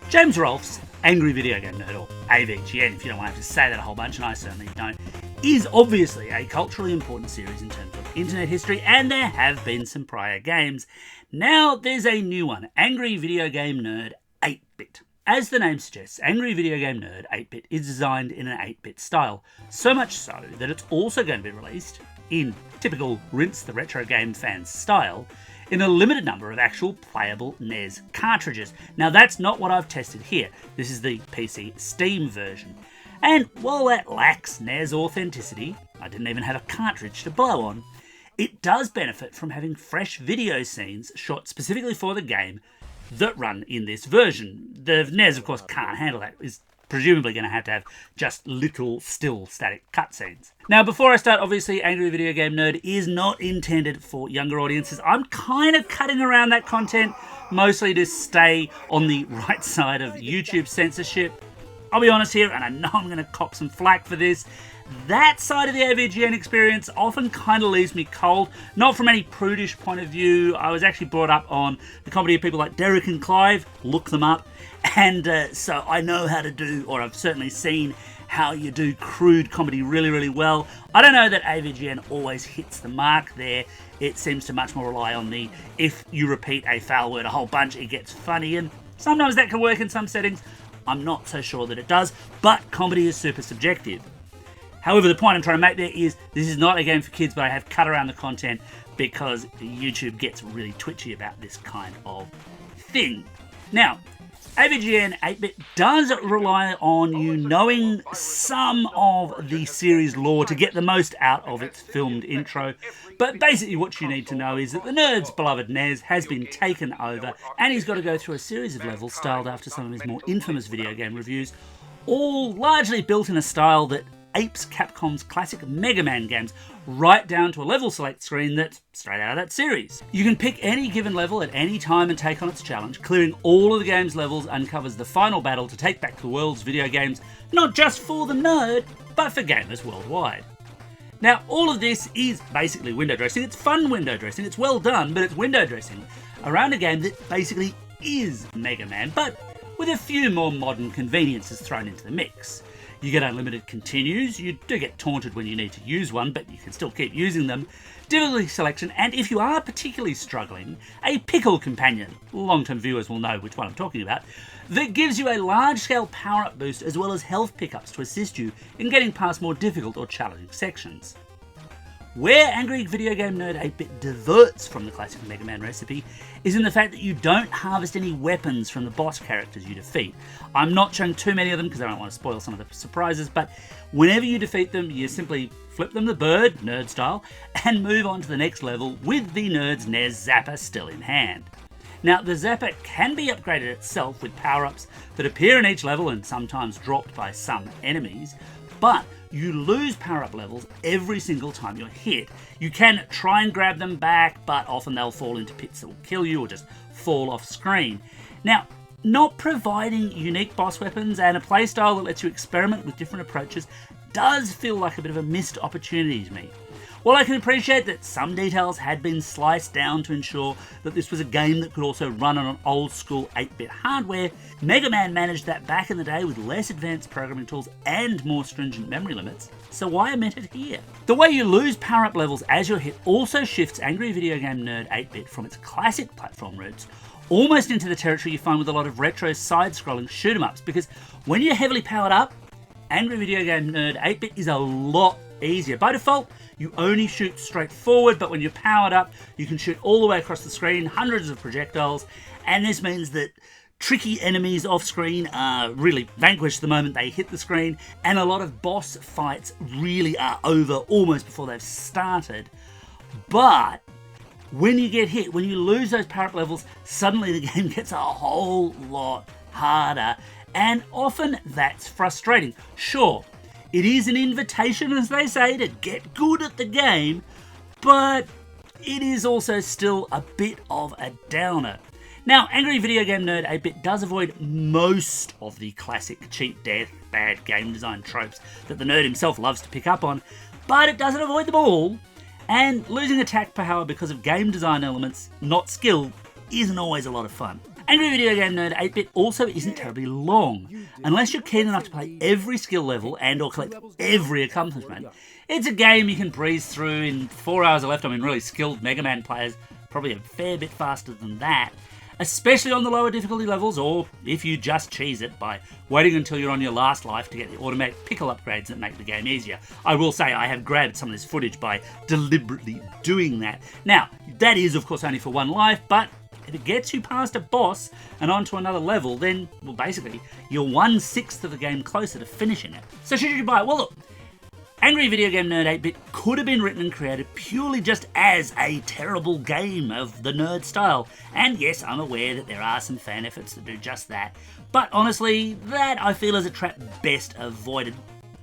James Rolfe's Angry Video Game Nerd, or AVGN if you don't want to have to say that a whole bunch, and I certainly don't, is obviously a culturally important series in terms of internet history, and there have been some prior games. Now there's a new one, Angry Video Game Nerd 8-Bit. As the name suggests, Angry Video Game Nerd 8-Bit is designed in an 8-bit style, so much so that it's also going to be released, in typical Rinse the Retro Game fans style, in a limited number of actual playable NES cartridges. Now that's not what I've tested here, this is the PC Steam version. And while that lacks NES authenticity, I didn't even have a cartridge to blow on, it does benefit from having fresh video scenes shot specifically for the game that run in this version. The NES of course can't handle that, it's presumably going to have just literal still static cutscenes. Now before I start, obviously Angry Video Game Nerd is not intended for younger audiences. I'm kind of cutting around that content, mostly to stay on the right side of YouTube censorship. I'll be honest here, and I know I'm going to cop some flack for this, that side of the AVGN experience often kind of leaves me cold, not from any prudish point of view. I was actually brought up on the comedy of people like Derek and Clive, look them up, and so I know how to do, or I've certainly seen how you do crude comedy really, really well. I don't know that AVGN always hits the mark there. It seems to much more rely on the, if you repeat a foul word a whole bunch, it gets funny, and sometimes that can work in some settings. I'm not so sure that it does, but comedy is super subjective. However, the point I'm trying to make there is this is not a game for kids, but I have cut around the content because YouTube gets really twitchy about this kind of thing. Now, AVGN 8-Bit does rely on you knowing some of the series lore to get the most out of its filmed intro, but basically what you need to know is that the nerd's beloved NES has been taken over, and he's got to go through a series of levels styled after some of his more infamous video game reviews, all largely built in a style that apes Capcom's classic Mega Man games, right down to a level select screen that's straight out of that series. You can pick any given level at any time and take on its challenge. Clearing all of the game's levels uncovers the final battle to take back the world's video games, not just for the nerd, but for gamers worldwide. Now, all of this is basically window dressing. It's fun window dressing, it's well done, but it's window dressing around a game that basically is Mega Man, but with a few more modern conveniences thrown into the mix. You get unlimited continues, you do get taunted when you need to use one, but you can still keep using them, difficulty selection, and if you are particularly struggling, a pickle companion, long-term viewers will know which one I'm talking about, that gives you a large-scale power-up boost as well as health pickups to assist you in getting past more difficult or challenging sections. Where Angry Video Game Nerd 8-Bit diverts from the classic Mega Man recipe is in the fact that you don't harvest any weapons from the boss characters you defeat. I'm not showing too many of them because I don't want to spoil some of the surprises, but whenever you defeat them, you simply flip them the bird, nerd style, and move on to the next level with the nerd's NES Zapper still in hand. Now, the Zapper can be upgraded itself with power-ups that appear in each level and sometimes dropped by some enemies, but you lose power-up levels every single time you're hit. You can try and grab them back, but often they'll fall into pits that will kill you or just fall off screen. Now, not providing unique boss weapons and a playstyle that lets you experiment with different approaches does feel like a bit of a missed opportunity to me. While I can appreciate that some details had been sliced down to ensure that this was a game that could also run on an old school 8-bit hardware, Mega Man managed that back in the day with less advanced programming tools and more stringent memory limits, so why omit it here? The way you lose power-up levels as you're hit also shifts Angry Video Game Nerd 8-Bit from its classic platform roots almost into the territory you find with a lot of retro side-scrolling shoot-em-ups, because when you're heavily powered up, Angry Video Game Nerd 8-Bit is a lot easier. By default, you only shoot straight forward, but when you're powered up, you can shoot all the way across the screen, hundreds of projectiles, and this means that tricky enemies off screen are really vanquished the moment they hit the screen, and a lot of boss fights really are over almost before they've started. But when you get hit, when you lose those power-up levels, suddenly the game gets a whole lot harder, and often that's frustrating. Sure, it is an invitation, as they say, to get good at the game, but it is also still a bit of a downer. Now, Angry Video Game Nerd 8-Bit does avoid most of the classic cheat death, bad game design tropes that the nerd himself loves to pick up on, but it doesn't avoid them all, and losing attack power because of game design elements, not skill, isn't always a lot of fun. Angry Video Game Nerd 8-Bit also isn't terribly long. Unless you're keen enough to play every skill level and or collect every accomplishment, it's a game you can breeze through in 4 hours left. I mean, really skilled Mega Man players probably a fair bit faster than that, especially on the lower difficulty levels, or if you just cheese it by waiting until you're on your last life to get the automatic pickle upgrades that make the game easier. I will say I have grabbed some of this footage by deliberately doing that. Now, that is of course only for one life, but if it gets you past a boss and onto another level, then, well, basically, you're 1/6 of the game closer to finishing it. So should you buy it? Well, look, Angry Video Game Nerd 8-Bit could have been written and created purely just as a terrible game of the nerd style. And yes, I'm aware that there are some fan efforts that do just that. But honestly, that I feel is a trap best avoided.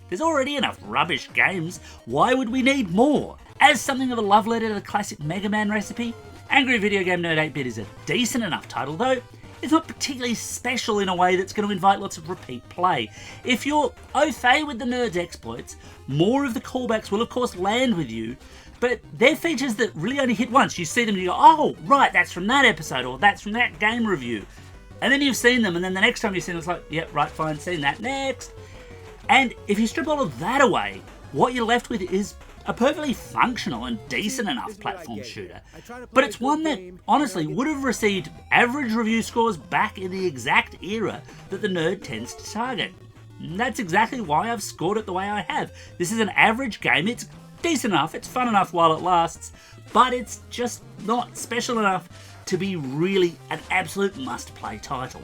There's already enough rubbish games. Why would we need more? As something of a love letter to the classic Mega Man recipe, Angry Video Game Nerd 8-Bit is a decent enough title, though it's not particularly special in a way that's going to invite lots of repeat play. If you're au fait with the nerd's exploits, more of the callbacks will of course land with you, but they're features that really only hit once. You see them and you go, oh, right, that's from that episode, or that's from that game review. And then you've seen them, and then the next time you see them, it's like, yep, right, fine, seen that, next. And if you strip all of that away, what you're left with is a perfectly functional and decent enough platform shooter, but it's one that honestly would have received average review scores back in the exact era that the nerd tends to target. And that's exactly why I've scored it the way I have. This is an average game. It's decent enough, it's fun enough while it lasts, but it's just not special enough to be really an absolute must-play title.